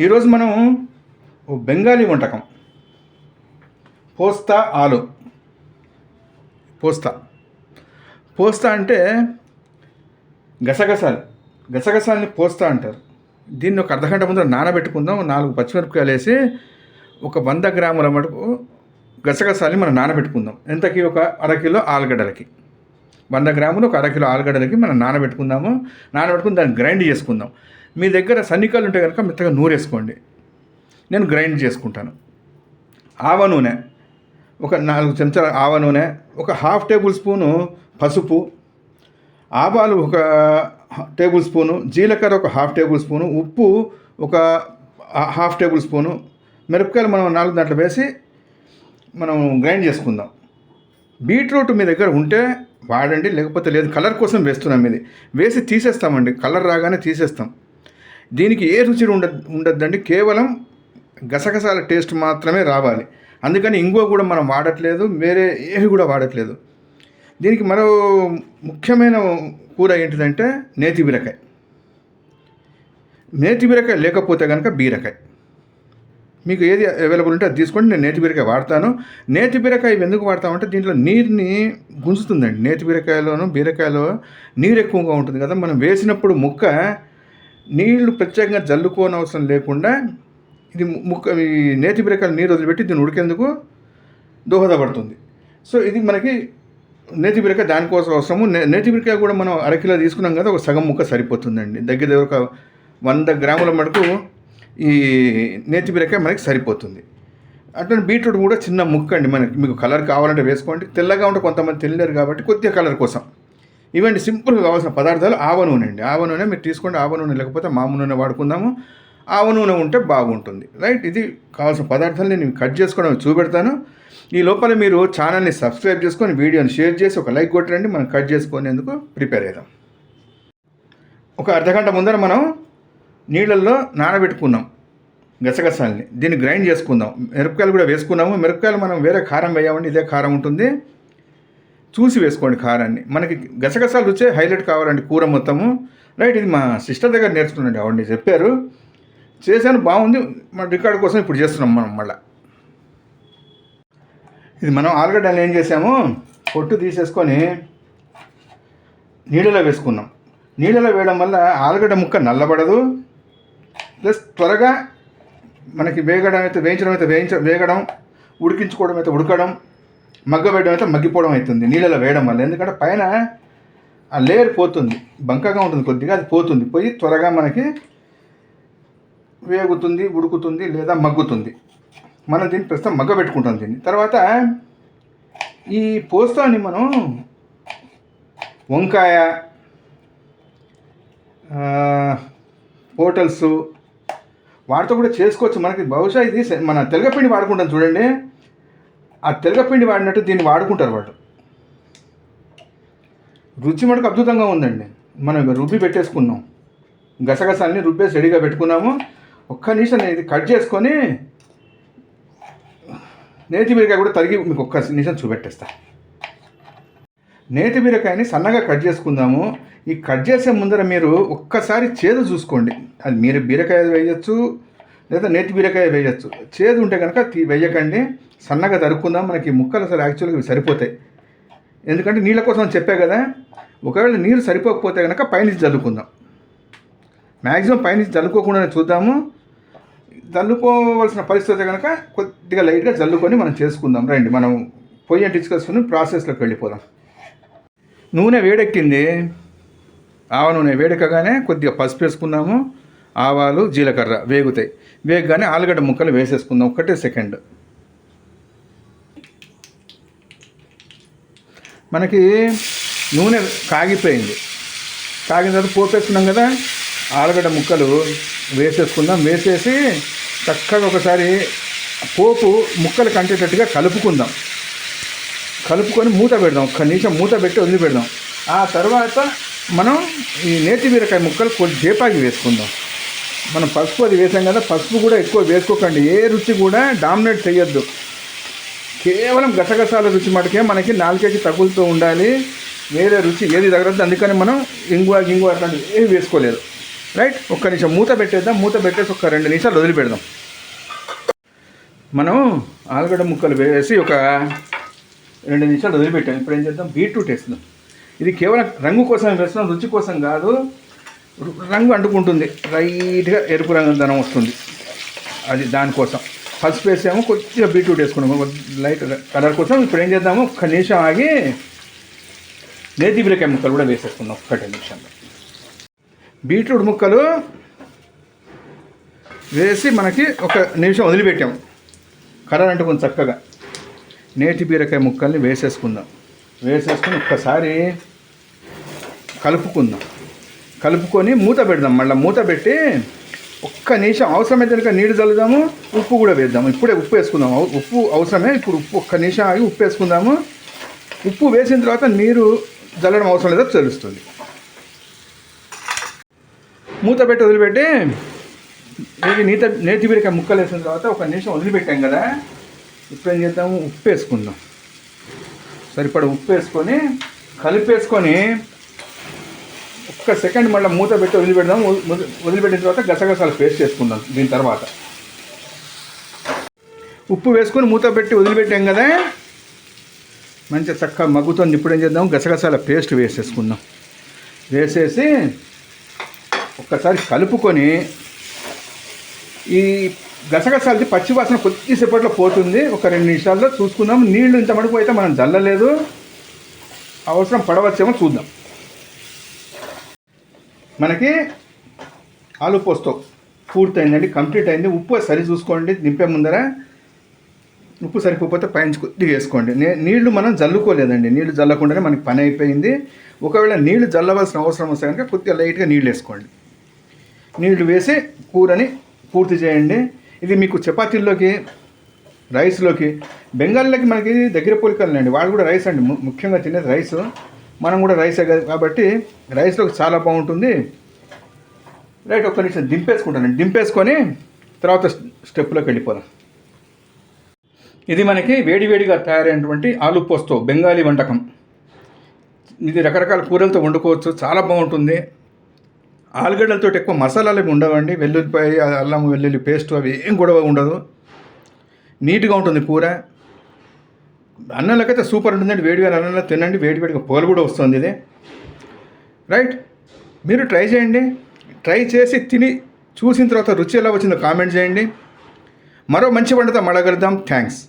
ఈరోజు మనం ఓ బెంగాలీ వంటకం పోస్తా ఆలు. పోస్తా పోస్తా అంటే గసగసాలు. గసగసాలని పోస్తా అంటారు. దీన్ని ఒక అర్ధగంట ముందు నానబెట్టుకుందాం. 4 పచ్చిమిరపకాయలు వేసి ఒక 100 గ్రాముల మటుకు గసగసాలని మనం నానబెట్టుకుందాం. ఎంతకి? ఒక అరకిలో ఆలుగడ్డలకి. 100 గ్రాములు ఒక అరకిలో ఆలుగడ్డలకి మనం నానబెట్టుకుందాము. నానబెట్టుకుని దాన్ని గ్రైండ్ చేసుకుందాం. మీ దగ్గర సన్నికాలు ఉంటే కనుక మెత్తగా నూరేసుకోండి. నేను గ్రైండ్ చేసుకుంటాను. ఆవ నూనె ఒక 4 చెంచాల ఆవ నూనె, ఒక 1/2 టేబుల్ స్పూను పసుపు, ఆవాలు ఒక టేబుల్ స్పూను, జీలకర్ర ఒక 1/2 టేబుల్ స్పూను, ఉప్పు ఒక 1/2 టేబుల్ స్పూను, మిరపకాయలు మనం 4 దాంట్లో వేసి మనం గ్రైండ్ చేసుకుందాం. బీట్రూట్ మీ దగ్గర ఉంటే వాడండి, లేకపోతే లేదు. కలర్ కోసం వేస్తున్నాం. ఇది వేసి తీసేస్తామండి. కలర్ రాగానే తీసేస్తాం. దీనికి ఏ రుచి ఉండద్దండి. కేవలం గసగసాల టేస్ట్ మాత్రమే రావాలి. అందుకని ఇంగువ కూడా మనం వాడట్లేదు, వేరే ఏవి కూడా వాడట్లేదు. దీనికి మరో ముఖ్యమైన కూర ఏంటిదంటే నేతి బీరకాయ. నేతి బీరకాయ లేకపోతే కనుక బీరకాయ. మీకు ఏది అవైలబుల్ ఉంటే అది తీసుకోండి. నేను నేతి బీరకాయ వాడతాను. నేతి బీరకాయ ఎందుకు వాడతామంటే దీంట్లో నీరుని గుంజుతుందండి. నేతి బీరకాయలో నీరు ఎక్కువగా ఉంటుంది కదా. మనం వేసినప్పుడు ముక్క నీళ్లు ప్రత్యేకంగా జల్లుకోనవసరం లేకుండా ఇది ఈ నేతి బీరకాయలు నీరు వదిలిపెట్టి దీన్ని ఉడికేందుకు దోహదపడుతుంది. సో ఇది మనకి నేతి బీరకాయ దానికోసం అవసరము. నేతి బీరకాయ కూడా మనం అరకిలో తీసుకున్నాం కదా, ఒక సగం ముక్క సరిపోతుందండి. దగ్గర ఒక 100 గ్రాముల మటుకు ఈ నేతి బీరకాయ మనకి సరిపోతుంది. అట్లనే బీట్రూట్ కూడా చిన్న ముక్క అండి. మీకు కలర్ కావాలంటే వేసుకోండి. తెల్లగా ఉంటే కొంతమంది తెలియలేరు కాబట్టి కొద్దిగా కలర్ కోసం. ఇవన్నీ సింపుల్గా కావాల్సిన పదార్థాలు. ఆవ నూనె అండి. ఆవ నూనె మీరు తీసుకోండి. ఆవ నూనె లేకపోతే మామూలు నూనె వాడుకుందాము. ఆవ నూనె ఉంటే బాగుంటుంది. రైట్. ఇది కావాల్సిన పదార్థాలు నేను కట్ చేసుకోవడం చూపెడతాను. ఈ లోపల మీరు ఛానల్ని సబ్స్క్రైబ్ చేసుకొని వీడియోని షేర్ చేసి ఒక లైక్ కొట్టండి. మనం కట్ చేసుకునేందుకు ప్రిపేర్ అవుదాం. ఒక అర్ధగంట ముందర మనం నీళ్ళల్లో నానబెట్టుకున్నాం గసగసాలని. దీన్ని గ్రైండ్ చేసుకుందాం. మిరపకాయలు కూడా వేసుకున్నాము. మిరపకాయలు మనం వేరే కారం వేయమండి, ఇదే కారం ఉంటుంది. చూసి వేసుకోండి కారాన్ని. మనకి గసగసాలు రుచే హైలైట్ కావాలండి కూర మొత్తము. రైట్. ఇది మా సిస్టర్ దగ్గర నేర్చుకున్నాండి. ఆవిడ చెప్పారు, చేశాను, బాగుంది. మన రికార్డు కోసం ఇప్పుడు చేస్తున్నాం మనం మళ్ళీ. ఇది మనం ఆలుగడ్డలు ఏం చేసాము, పొట్టు తీసేసుకొని నీళ్ళలో వేసుకున్నాం. నీళ్ళలో వేయడం వల్ల ఆలుగడ్డ ముక్క నల్లబడదు, ప్లస్ త్వరగా మనకి వేగడం అయితే వేగడం, ఉడికించుకోవడం అయితే ఉడకడం, మగ్గబెట్టడం అయితే మగ్గిపోవడం అవుతుంది నీళ్ళలో వేయడం వల్ల. ఎందుకంటే పైన ఆ లేయర్ పోతుంది, బంకగా ఉంటుంది కొద్దిగా, అది పోతుంది. పోయి త్వరగా మనకి వేగుతుంది, ఉడుకుతుంది లేదా మగ్గుతుంది. మనం దీన్ని ప్రస్తుతం మగ్గబెట్టుకుంటాం. దీన్ని తర్వాత ఈ పోస్తాని మనం వంకాయ, పోటల్స్ వాటితో కూడా చేసుకోవచ్చు. మనకి బహుశా ఇది మన తెలగపిండి వాడుకుంటాం చూడండి, ఆ తెలగపిండి వాడినట్టు దీన్ని వాడుకుంటారు వాళ్ళు. రుచి మనకు అద్భుతంగా ఉందండి. మనం రుబ్బి పెట్టేసుకున్నాం. గసగసాలని రుబ్బేసి రెడీగా పెట్టుకున్నాము. ఒక్క నిమిషం నేను ఇది కట్ చేసుకొని నేతి బీరకాయ కూడా తరిగి మీకు ఒక్క నిమిషం చూపెట్టేస్తా. నేతి బీరకాయని సన్నగా కట్ చేసుకుందాము. ఈ కట్ చేసే ముందర మీరు ఒక్కసారి చేదు చూసుకోండి. అది మీరు బీరకాయ వేయచ్చు లేదా నేతి బీరకాయ వేయచ్చు. చేదు ఉంటే కనుక వేయకండి. సన్నగా తరుక్కుందాం. మనకి ముక్కలు అసలు యాక్చువల్గా ఇవి సరిపోతాయి. ఎందుకంటే నీళ్ళ కోసం చెప్పే కదా. ఒకవేళ నీరు సరిపోకపోతే కనుక పైనుంచి చల్లుకుందాం. మ్యాక్సిమం పైనుంచి చల్లుకోకుండానే చూద్దాము. చల్లుకోవాల్సిన పరిస్థితి కనుక కొద్దిగా లైట్గా చల్లుకొని మనం చేసుకుందాం. రండి, మనం పొయ్యి అంటించుకొని ప్రాసెస్లోకి వెళ్ళిపోదాం. నూనె వేడెక్కింది. ఆవ నూనె వేడెక్కగానే కొద్దిగా పసుపు వేసుకుందాము. ఆవాలు, జీలకర్ర వేగుతాయి. వేగగానే ఆలుగడ్డ ముక్కలు వేసేసుకుందాం. 1 సెకండ్. మనకి నూనె కాగిపోయింది. కాగిన తర్వాత పోపు వేసుకున్నాం కదా, ఆలుగడ్డ ముక్కలు వేసేసుకుందాం. వేసేసి చక్కగా ఒకసారి పోపు ముక్కలు కంటేటట్టుగా కలుపుకుందాం. కలుపుకొని మూత పెడదాం. 1 నిమిషం మూత పెట్టి వదిలిపెడదాం. ఆ తర్వాత మనం ఈ నేతి బీరకాయ ముక్కలు కొద్దిసేపాకి వేసుకుందాం. మనం పసుపు అది వేసాం కదా, పసుపు కూడా ఎక్కువ వేసుకోకండి. ఏ రుచి కూడా డామినేట్ చేయొద్దు. కేవలం గసగసాల రుచి మటుకే మనకి నాలుకకి తగులుతూ ఉండాలి. వేరే రుచి ఏది తగలద్దు. అందుకని మనం గింగువ అట్లాంటివి ఏవి వేసుకోలేదు. రైట్. ఒక్క నిమిషం మూత పెట్టేద్దాం. మూత పెట్టేసి ఒక 2 నిమిషాలు వదిలిపెడదాం. మనం ఆలుగడ్డ ముక్కలు వేసి ఒక 2 నిమిషాలు వదిలిపెట్టాం. ఇప్పుడు ఏం చేద్దాం, బీట్రూట్ వేస్తున్నాం. ఇది కేవలం రంగు కోసం వేస్తున్నాం, రుచి కోసం కాదు. రంగు అంటుకుంటుంది, రైట్గా ఎరుపు రంగు ధనం వస్తుంది, అది దానికోసం. పసుపు వేసాము, కొద్దిగా బీట్రూట్ వేసుకున్నాము లైట్ కలర్ కోసం. ఇప్పుడు ఏం చేద్దాము, ఒక్క నిమిషం ఆగి నేతి బీరకాయ ముక్కలు కూడా వేసేసుకున్నాం 1 నిమిషంలో. బీట్రూట్ ముక్కలు వేసి మనకి 1 నిమిషం వదిలిపెట్టాము, కలర్ అంటుకుంది చక్కగా. నేతి బీరకాయ ముక్కల్ని వేసేసుకుందాం. వేసేసుకుని ఒక్కసారి కలుపుకొని మూత పెడదాం. మళ్ళీ మూత పెట్టి 1 నిమిషం అవసరమైతే కనుక నీళ్ళు చల్లుదాము, ఉప్పు కూడా వేద్దాము. ఇప్పుడే ఉప్పు వేసుకుందాము, ఉప్పు అవసరమే. ఇప్పుడు ఉప్పు 1 నిమిషం ఆగి ఉప్పు వేసుకుందాము. ఉప్పు వేసిన తర్వాత నీరు చల్లడం అవసరం లేదో తెలుస్తుంది. మూత పెట్టి వదిలిపెట్టి నేతి బీరకాయ ముక్కలు వేసిన తర్వాత 1 నిమిషం వదిలిపెట్టాం కదా. ఇప్పుడు ఏం చేద్దాము, ఉప్పు వేసుకుందాం. సరిపడ ఉప్పు వేసుకొని కలిపేసుకొని 1 సెకండ్ మళ్ళీ మూత పెట్టి వదిలిపెడదాం. వదిలిపెట్టిన తర్వాత గసగసాలు పేస్ట్ చేసుకుందాం. దీని తర్వాత ఉప్పు వేసుకొని మూత పెట్టి వదిలిపెట్టాం కదా, మంచిగా చక్కగా మగ్గుతుంది. ఇప్పుడు ఏం చేద్దాం, గసగసాల పేస్ట్ వేసేసుకుందాం. వేసేసి ఒక్కసారి కలుపుకొని, ఈ గసగసాలది పచ్చివాసన కొద్దిసేపట్లో పోతుంది. ఒక 2 నిమిషాల్లో చూసుకుందాం. నీళ్లు ఇంత మడుపు అయితే మనం జల్లలేదు, అవసరం పడవచ్చేమో చూద్దాం. మనకి ఆలు పోస్తో పూర్తయిందండి, కంప్లీట్ అయింది. ఉప్పు సరి చూసుకోండి, దింపే ముందర ఉప్పు సరిపోతే పైన కొద్దిగా వేసుకోండి. నీళ్లు మనం జల్లుకోలేదండి, నీళ్లు జల్లకుండానే మనకి పని అయిపోయింది. ఒకవేళ నీళ్లు జల్లవలసిన అవసరం వస్తే కనుక కొద్దిగా లైట్గా నీళ్ళు వేసుకోండి. నీళ్లు వేసి కూరని పూర్తి చేయండి. ఇది మీకు చపాతీల్లోకి, రైస్లోకి, బెంగాల్లోకి మనకి దగ్గర పోలికలండి. వాళ్ళు కూడా రైస్ అండి, ముఖ్యంగా తినేది రైస్. మనం కూడా రైసే కాబట్టి రైస్లోకి చాలా బాగుంటుంది. రైట్. 1 నిమిషం దింపేసుకుంటానండి. దింపేసుకొని తర్వాత స్టెప్లోకి వెళ్ళిపోదాం. ఇది మనకి వేడివేడిగా తయారైనటువంటి ఆలు పోస్తో బెంగాలీ వంటకం. ఇది రకరకాల కూరలతో వండుకోవచ్చు, చాలా బాగుంటుంది. ఆలుగడ్డలతో ఎక్కువ మసాలాలు ఏమి ఉండవండి. వెల్లుల్లిపాయ, అల్లం వెల్లుల్లి పేస్ట్ అవి ఏం గొడవ ఉండదు. నీట్గా ఉంటుంది కూర. అన్నంలోకైతే సూపర్ ఉంటుందండి. వేడివేడి అన్నంలో తినండి, వేడివేడిగా పొగలు కూడా వస్తుంది ఇది. రైట్. మీరు ట్రై చేయండి. ట్రై చేసి తిని చూసిన తర్వాత రుచి ఎలా వచ్చిందో కామెంట్ చేయండి. మరో మంచి వంటతో మళ్ళీ కలుద్దాం. థ్యాంక్స్.